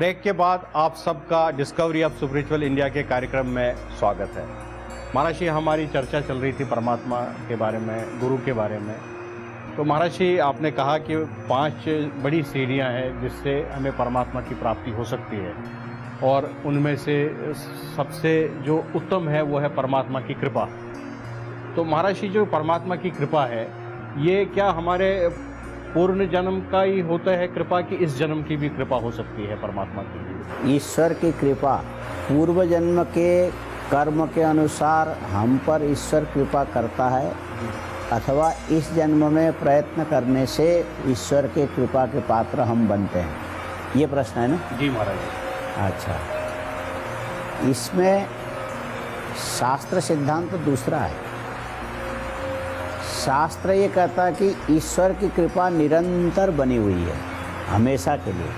Break के बाद आप सबका डिस्कवरी ऑफ स्पिरिचुअल इंडिया के कार्यक्रम में स्वागत है। महाराज जी, हमारी चर्चा चल रही थी परमात्मा के बारे में, गुरु के बारे में। तो महाराज जी, आपने कहा कि 5 बड़ी सीढ़ियां हैं जिससे हमें परमात्मा की प्राप्ति हो सकती है, और उनमें से सबसे जो उत्तम है वो है परमात्मा की कृपा। तो महाराज जी, जो परमात्मा की कृपा है, ये क्या हमारे पूर्ण जन्म का ही होता है कृपा, की इस जन्म की भी कृपा हो सकती है परमात्मा की? ईश्वर की कृपा पूर्व जन्म के कर्म के अनुसार हम पर ईश्वर कृपा करता है, अथवा इस जन्म में प्रयत्न करने से ईश्वर के कृपा के पात्र हम बनते हैं, ये प्रश्न है ना? जी महाराज जी। अच्छा, इसमें शास्त्र सिद्धांत तो दूसरा है। शास्त्र ये कहता है कि ईश्वर की कृपा निरंतर बनी हुई है, हमेशा के लिए,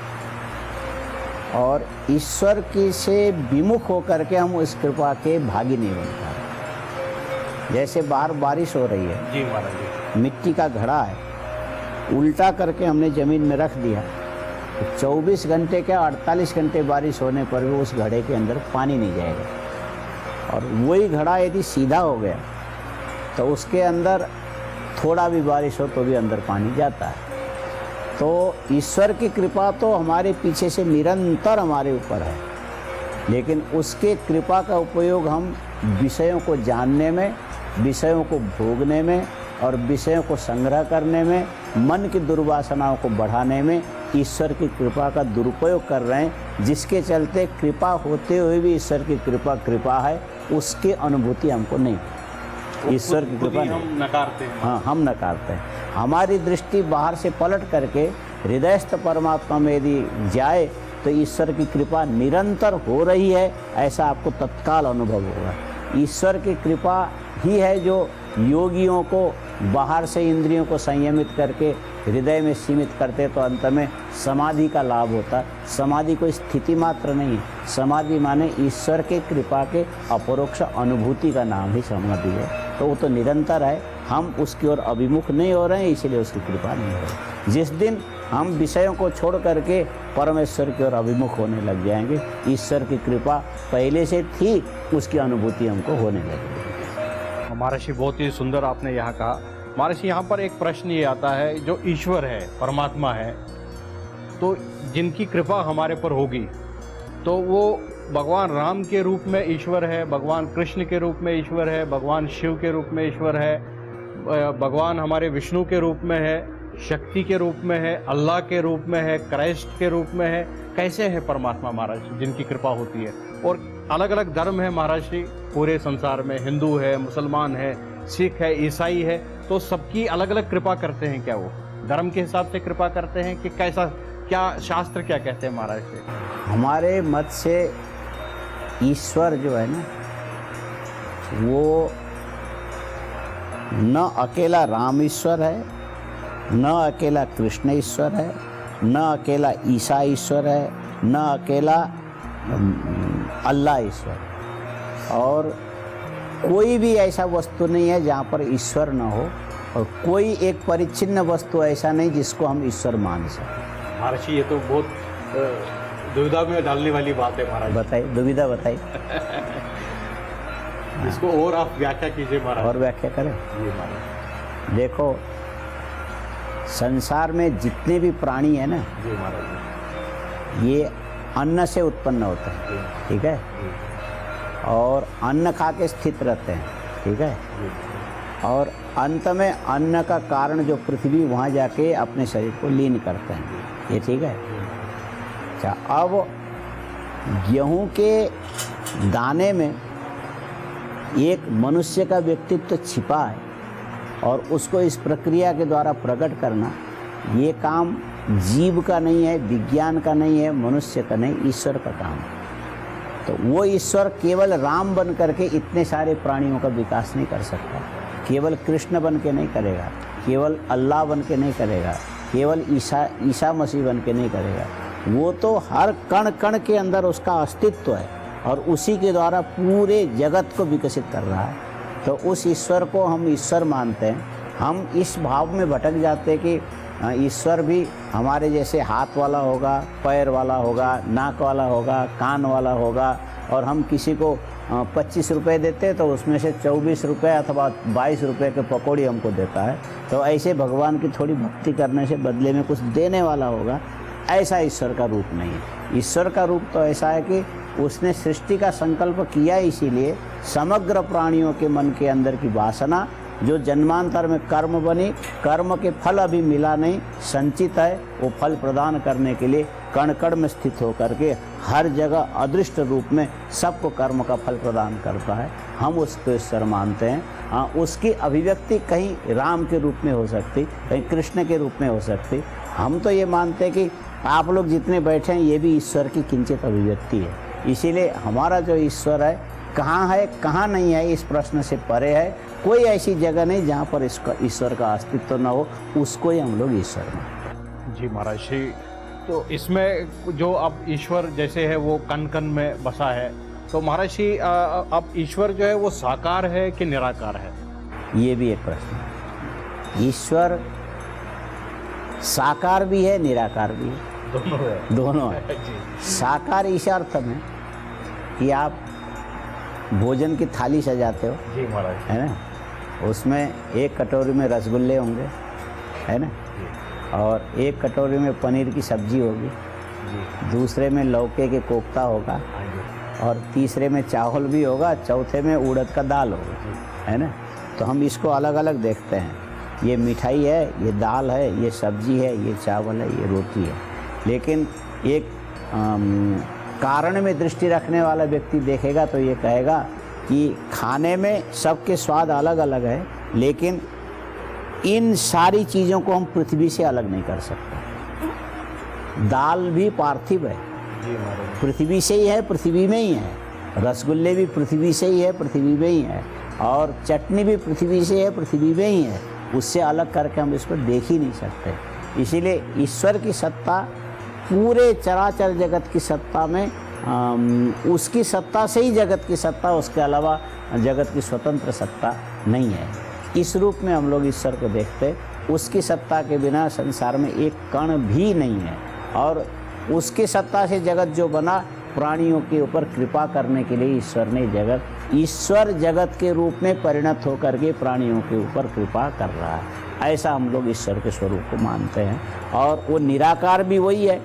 और ईश्वर की से विमुख होकर के हम उस कृपा के भागी नहीं बन पाते। जैसे बाहर बारिश हो रही है, जी महाराज जी, मिट्टी का घड़ा है, उल्टा करके हमने ज़मीन में रख दिया, तो 24 घंटे क्या 48 घंटे बारिश होने पर भी उस घड़े के अंदर पानी नहीं जाएगा। और वही घड़ा यदि सीधा हो गया तो उसके अंदर थोड़ा भी बारिश हो तो भी अंदर पानी जाता है। तो ईश्वर की कृपा तो हमारे पीछे से निरंतर हमारे ऊपर है, लेकिन उसके कृपा का उपयोग हम विषयों को जानने में, विषयों को भोगने में और विषयों को संग्रह करने में, मन की दुर्वासनाओं को बढ़ाने में ईश्वर की कृपा का दुरुपयोग कर रहे हैं, जिसके चलते कृपा होते हुए भी ईश्वर की कृपा है, उसकी अनुभूति हमको नहीं। ईश्वर की कृपा हम नकारते हैं। हाँ, हम नकारते हैं। हमारी दृष्टि बाहर से पलट करके हृदयस्थ परमात्मा में यदि जाए तो ईश्वर की कृपा निरंतर हो रही है, ऐसा आपको तत्काल अनुभव होगा। ईश्वर की कृपा ही है जो योगियों को बाहर से इंद्रियों को संयमित करके हृदय में सीमित करते तो अंत में समाधि का लाभ होता। समाधि कोई स्थिति मात्र नहीं है, समाधि माने ईश्वर के कृपा के अपरोक्ष अनुभूति का नाम ही समाधि है। तो वो तो निरंतर है, हम उसकी ओर अभिमुख नहीं हो रहे हैं, इसीलिए उसकी कृपा नहीं हो रही। जिस दिन हम विषयों को छोड़ करके परमेश्वर की ओर अभिमुख होने लग जाएंगे, ईश्वर की कृपा पहले से थी, उसकी अनुभूति हमको होने लगेगी। महर्षि, बहुत ही सुंदर आपने यहाँ कहा। महर्षि, यहाँ पर एक प्रश्न ये आता है, जो ईश्वर है, परमात्मा है, तो जिनकी कृपा हमारे पर होगी, तो वो भगवान राम के रूप में ईश्वर है, भगवान कृष्ण के रूप में ईश्वर है, भगवान शिव के रूप में ईश्वर है, भगवान हमारे विष्णु के रूप में है, शक्ति के रूप में है, अल्लाह के रूप में है, क्राइस्ट के रूप में है, कैसे है परमात्मा महाराज जिनकी कृपा होती है? और अलग अलग धर्म है महाराज जी पूरे संसार में, हिंदू है, मुसलमान है, सिख है, ईसाई है, तो सबकी अलग अलग कृपा करते हैं क्या? वो धर्म के हिसाब से कृपा करते हैं कि कैसा, क्या शास्त्र क्या कहते हैं महाराज जी? हमारे मत से ईश्वर जो है ना, वो न अकेला राम ईश्वर है, न अकेला कृष्ण ईश्वर है, न अकेला ईसा ईश्वर है, न अकेला अल्लाह ईश्वर, और कोई भी ऐसा वस्तु नहीं है जहाँ पर ईश्वर न हो, और कोई एक परिच्छिन्न वस्तु ऐसा नहीं जिसको हम ईश्वर मान सकें। महर्षि, ये तो बहुत दुविधा में डालने वाली बात है महाराज। बताइए, दुविधा बताइए। इसको और आप व्याख्या कीजिए महाराज। और व्याख्या करें? जी महाराज। देखो, संसार में जितने भी प्राणी हैं ना, जी महाराज, ये अन्न से उत्पन्न होते हैं, ठीक है, और अन्न खा के स्थित रहते हैं, ठीक है, और अंत में अन्न का कारण जो पृथ्वी, वहाँ जाके अपने शरीर को लीन करते हैं, ये ठीक है। अच्छा, अब गेहूं के दाने में एक मनुष्य का व्यक्तित्व छिपा है, और उसको इस प्रक्रिया के द्वारा प्रकट करना, ये काम जीव का नहीं है, विज्ञान का नहीं है, मनुष्य का नहीं, ईश्वर का काम है। तो वो ईश्वर केवल राम बन करके इतने सारे प्राणियों का विकास नहीं कर सकता, केवल कृष्ण बन के नहीं करेगा, केवल अल्लाह बन के नहीं करेगा, केवल ईसा मसीह बन के नहीं करेगा। वो तो हर कण कण के अंदर उसका अस्तित्व है, और उसी के द्वारा पूरे जगत को विकसित कर रहा है। तो उस ईश्वर को हम ईश्वर मानते हैं। हम इस भाव में भटक जाते हैं कि ईश्वर भी हमारे जैसे हाथ वाला होगा, पैर वाला होगा, नाक वाला होगा, कान वाला होगा, और हम किसी को 25 रुपये देते तो उसमें से 24 रुपये अथवा 22 रुपये के पकौड़ी हमको देता है। तो ऐसे भगवान की थोड़ी भक्ति करने से बदले में कुछ देने वाला होगा, ऐसा ईश्वर का रूप नहीं है। ईश्वर का रूप तो ऐसा है कि उसने सृष्टि का संकल्प किया, इसीलिए समग्र प्राणियों के मन के अंदर की वासना जो जन्मांतर में कर्म बनी, कर्म के फल अभी मिला नहीं, संचित है, वो फल प्रदान करने के लिए कण कण में स्थित होकर के हर जगह अदृष्ट रूप में सबको कर्म का फल प्रदान करता है। हम उसको ईश्वर मानते हैं। हाँ, उसकी अभिव्यक्ति कहीं राम के रूप में हो सकती, कहीं कृष्ण के रूप में हो सकती। हम तो ये मानते हैं कि आप लोग जितने बैठे हैं ये भी ईश्वर की किंचित अभिव्यक्ति है। इसीलिए हमारा जो ईश्वर है कहाँ है कहाँ नहीं है इस प्रश्न से परे है। कोई ऐसी जगह नहीं जहाँ पर इसका ईश्वर का अस्तित्व न हो, उसको ही हम लोग ईश्वर मानते हैं। जी महाराज श्री, तो इसमें जो अब ईश्वर जैसे है वो कण कण में बसा है, तो महाराज श्री अब ईश्वर जो है वो साकार है कि निराकार है? ये भी एक प्रश्न है। ईश्वर साकार भी है, निराकार भी है, दोनों है। साकार इस अर्थ में कि आप भोजन की थाली सजाते हो, जी महाराज, है ना, उसमें एक कटोरी में रसगुल्ले होंगे, है ना, और एक कटोरी में पनीर की सब्जी होगी, दूसरे में लौके के कोफ्ता होगा, और तीसरे में चावल भी होगा, चौथे में उड़द का दाल होगा, है ना। तो हम इसको अलग अलग देखते हैं, ये मिठाई है, ये दाल है, ये सब्जी है, ये चावल है, ये रोटी है। लेकिन एक कारण में दृष्टि रखने वाला व्यक्ति देखेगा तो ये कहेगा कि खाने में सबके स्वाद अलग अलग है, लेकिन इन सारी चीज़ों को हम पृथ्वी से अलग नहीं कर सकते। दाल भी पार्थिव है, पृथ्वी से ही है, पृथ्वी में ही है। रसगुल्ले भी पृथ्वी से ही है, पृथ्वी में ही है। और चटनी भी पृथ्वी से है, पृथ्वी में ही है। उससे अलग करके हम इसको देख ही नहीं सकते। इसीलिए ईश्वर की सत्ता पूरे चराचर जगत की सत्ता में उसकी सत्ता से ही जगत की सत्ता, उसके अलावा जगत की स्वतंत्र सत्ता नहीं है। इस रूप में हम लोग ईश्वर को देखते। उसकी सत्ता के बिना संसार में एक कण भी नहीं है, और उसकी सत्ता से जगत जो बना, प्राणियों के ऊपर कृपा करने के लिए ईश्वर ने ईश्वर जगत के रूप में परिणत होकर के प्राणियों के ऊपर कृपा कर रहा है। ऐसा हम लोग ईश्वर के स्वरूप को मानते हैं। और वो निराकार भी वही है,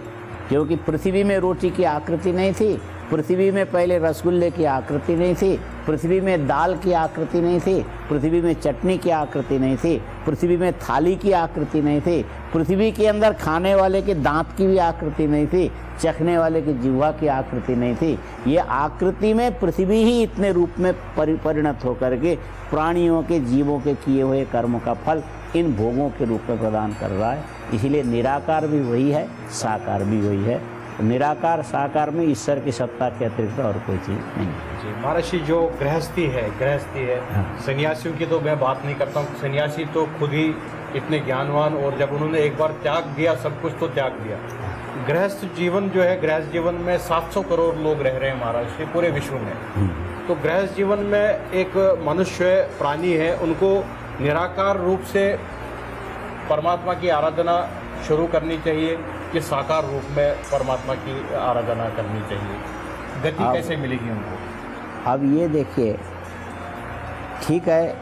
क्योंकि पृथ्वी में रोटी की आकृति नहीं थी, पृथ्वी में पहले रसगुल्ले की आकृति नहीं थी, पृथ्वी में दाल की आकृति नहीं थी, पृथ्वी में चटनी की आकृति नहीं थी, पृथ्वी में थाली की आकृति नहीं थी, पृथ्वी के अंदर खाने वाले के दांत की भी आकृति नहीं थी, चखने वाले की जिह्वा की आकृति नहीं थी। ये आकृति में पृथ्वी ही इतने रूप में परिणत होकर के प्राणियों के, जीवों के किए हुए कर्म का फल इन भोगों के रूप में प्रदान कर रहा है। इसीलिए निराकार भी वही है, साकार भी वही है। निराकार साकार में ईश्वर की सत्ता के अतिरिक्त और कोई चीज़ नहीं है। जी महाराज जी, जो गृहस्थी है, हाँ। सन्यासियों की तो मैं बात नहीं करता हूँ। सन्यासी तो खुद ही इतने ज्ञानवान, और जब उन्होंने एक बार त्याग दिया, सब कुछ तो त्याग दिया। गृहस्थ जीवन जो है, गृहस्थ जीवन में 700 करोड़ लोग रह रहे हैं महाराज जी पूरे विश्व में। तो गृहस्थ जीवन में एक मनुष्य प्राणी है, उनको निराकार रूप से परमात्मा की आराधना शुरू करनी चाहिए कि साकार रूप में परमात्मा की आराधना करनी चाहिए? गति कैसे मिलेगी उनको? अब ये देखिए, ठीक है,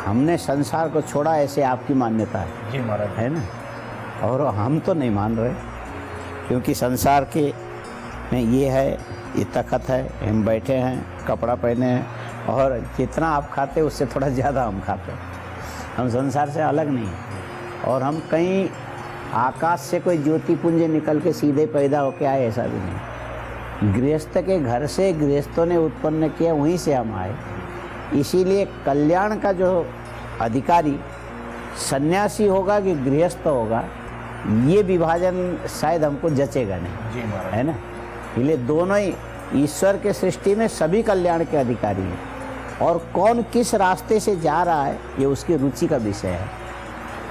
हमने संसार को छोड़ा, ऐसे आपकी मान्यता है, जी महाराज, है ना, और हम तो नहीं मान रहे, क्योंकि संसार के में ये है, ये तखत है, हम बैठे हैं, कपड़ा पहने हैं, और जितना आप खाते उससे थोड़ा ज़्यादा हम खाते हैं। हम संसार से अलग नहीं हैं, और हम कहीं आकाश से कोई ज्योति पुंज निकल के सीधे पैदा होके आए, ऐसा भी नहीं। गृहस्थ के घर से गृहस्थों ने उत्पन्न किया, वहीं से हम आए। इसीलिए कल्याण का जो अधिकारी सन्यासी होगा कि गृहस्थ होगा, ये विभाजन शायद हमको जचेगा नहीं, जी महाराज, है ना। इसलिए दोनों ही ईश्वर के सृष्टि में सभी कल्याण के अधिकारी हैं, और कौन किस रास्ते से जा रहा है ये उसकी रुचि का विषय है।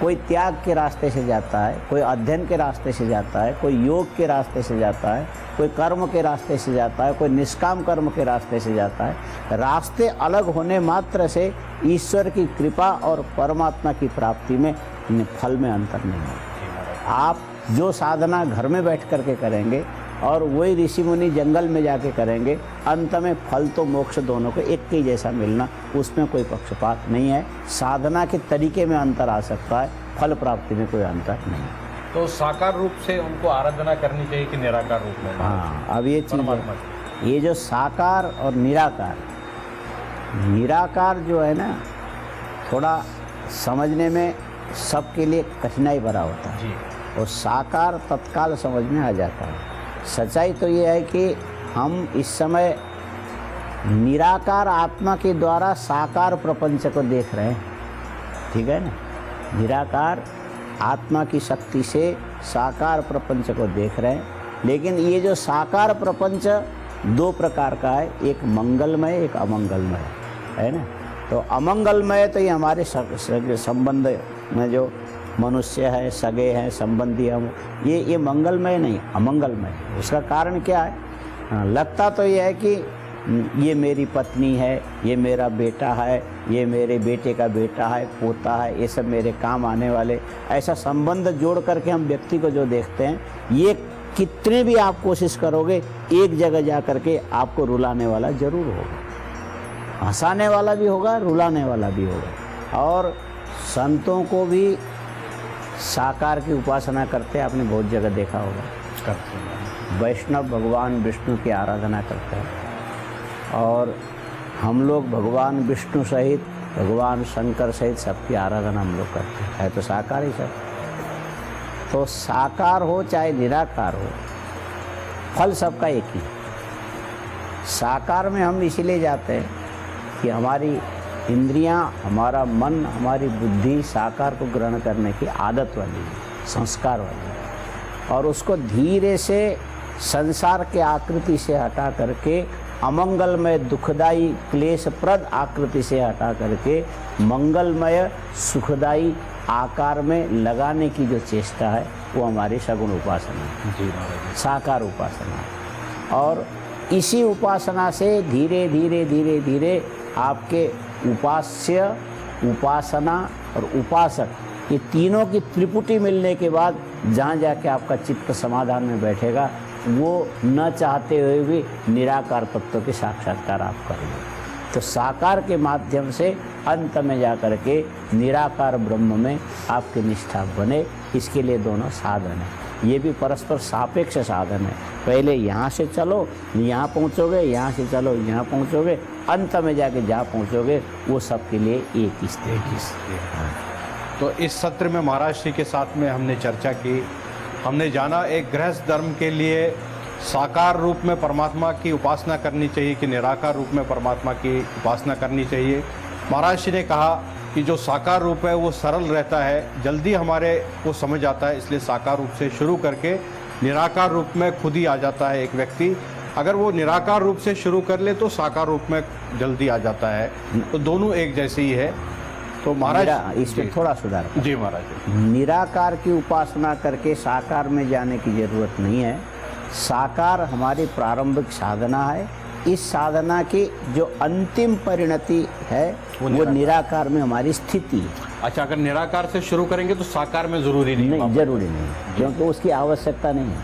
कोई त्याग के रास्ते से जाता है, कोई अध्ययन के रास्ते से जाता है, कोई योग के रास्ते से जाता है, कोई कर्म के रास्ते से जाता है, कोई निष्काम कर्म के रास्ते से जाता है। रास्ते अलग होने मात्र से ईश्वर की कृपा और परमात्मा की प्राप्ति में फल में अंतर नहीं है। आप जो साधना घर में बैठ करके करेंगे और वही ऋषि मुनि जंगल में जाके करेंगे, अंत में फल तो मोक्ष दोनों को एक ही जैसा मिलना, उसमें कोई पक्षपात नहीं है। साधना के तरीके में अंतर आ सकता है, फल प्राप्ति में कोई अंतर नहीं। तो साकार रूप से उनको आराधना करनी चाहिए कि निराकार रूप में? हाँ, अब ये चीज़ परमात्मा है, ये जो साकार और निराकार, निराकार जो है ना थोड़ा समझने में सबके लिए कठिनाई भरा होता है जी। और साकार तत्काल समझ में आ जाता है। सच्चाई तो ये है कि हम इस समय निराकार आत्मा के द्वारा साकार प्रपंच को देख रहे हैं, ठीक है ना। निराकार आत्मा की शक्ति से साकार प्रपंच को देख रहे हैं, लेकिन ये जो साकार प्रपंच दो प्रकार का है, एक मंगलमय एक अमंगलमय है ना। तो अमंगलमय तो ये हमारे संबंध में जो मनुष्य है, सगे हैं, संबंधी हम, ये मंगलमय नहीं, अमंगलमय है। उसका कारण क्या है? हाँ, लगता तो ये है कि ये मेरी पत्नी है, ये मेरा बेटा है, ये मेरे बेटे का बेटा है, पोता है, ये सब मेरे काम आने वाले, ऐसा संबंध जोड़ करके हम व्यक्ति को जो देखते हैं, ये कितने भी आप कोशिश करोगे एक जगह जा करके आपको रुलाने वाला जरूर होगा, हंसाने वाला भी होगा, रुलाने वाला भी होगा। और संतों को भी साकार की उपासना करते आपने बहुत जगह देखा होगा, करते हैं। वैष्णव भगवान विष्णु की आराधना करते हैं और हम लोग भगवान विष्णु सहित, भगवान शंकर सहित सबकी आराधना हम लोग करते हैं। है तो साकार ही सब। तो साकार हो चाहे निराकार हो, फल सबका एक ही। साकार में हम इसीलिए जाते हैं कि हमारी इंद्रियां, हमारा मन, हमारी बुद्धि साकार को ग्रहण करने की आदत वाली है, संस्कार वाली है, और उसको धीरे से संसार के आकृति से हटा करके अमंगलमय, दुखदाई, क्लेशप्रद आकृति से हटा करके मंगलमय, सुखदाई आकार में लगाने की जो चेष्टा है वो हमारी सगुण उपासना है, जी महाराज। साकार उपासना है। और इसी उपासना से धीरे धीरे धीरे धीरे आपके उपास्य, उपासना और उपासक, ये तीनों की त्रिपुटी मिलने के बाद जहाँ जाके आपका चित्त समाधान में बैठेगा, वो न चाहते हुए भी निराकार तत्व के साक्षात्कार आप करेंगे। तो साकार के माध्यम से अंत में जा कर के निराकार ब्रह्म में आपकी निष्ठा बने, इसके लिए दोनों साधन हैं। ये भी परस्पर सापेक्ष साधन है। पहले यहाँ से चलो यहाँ पहुँचोगे, यहाँ से चलो यहाँ पहुँचोगे, अंत में जाके जहाँ पहुँचोगे वो सबके लिए एक ही स्थिति है। तो इस सत्र में महाराज श्री के साथ में हमने चर्चा की, हमने जाना एक गृहस्थ धर्म के लिए साकार रूप में परमात्मा की उपासना करनी चाहिए कि निराकार रूप में परमात्मा की उपासना करनी चाहिए। महाराज श्री ने कहा कि जो साकार रूप है वो सरल रहता है, जल्दी हमारे को समझ आता है, इसलिए साकार रूप से शुरू करके निराकार रूप में खुद ही आ जाता है एक व्यक्ति। अगर वो निराकार रूप से शुरू कर ले तो साकार रूप में जल्दी आ जाता है, तो दोनों एक जैसे ही है। तो महाराज इसमें थोड़ा सुधार। जी महाराज। निराकार की उपासना करके साकार में जाने की जरूरत नहीं है। साकार हमारी प्रारंभिक साधना है। इस साधना की जो अंतिम परिणति है वो निराकार में हमारी स्थिति है। अच्छा, अगर निराकार से शुरू करेंगे तो साकार में जरूरी नहीं? जरूरी नहीं, क्योंकि उसकी आवश्यकता नहीं है।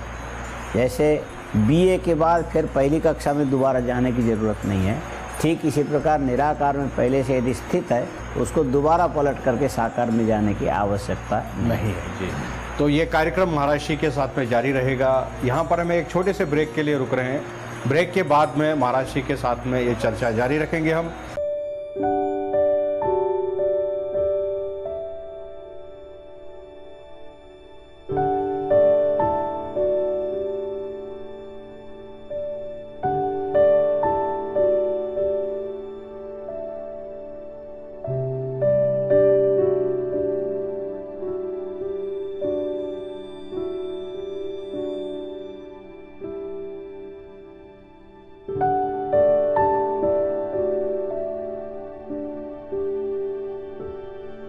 जैसे बीए के बाद फिर पहली कक्षा में दोबारा जाने की ज़रूरत नहीं है, ठीक इसी प्रकार निराकार में पहले से यदि स्थित है उसको दोबारा पलट करके साकार में जाने की आवश्यकता नहीं है। जी, तो ये कार्यक्रम महाराज श्री के साथ में जारी रहेगा। यहाँ पर हमें एक छोटे से ब्रेक के लिए रुक रहे हैं। ब्रेक के बाद में महाराज श्री के साथ में ये चर्चा जारी रखेंगे हम।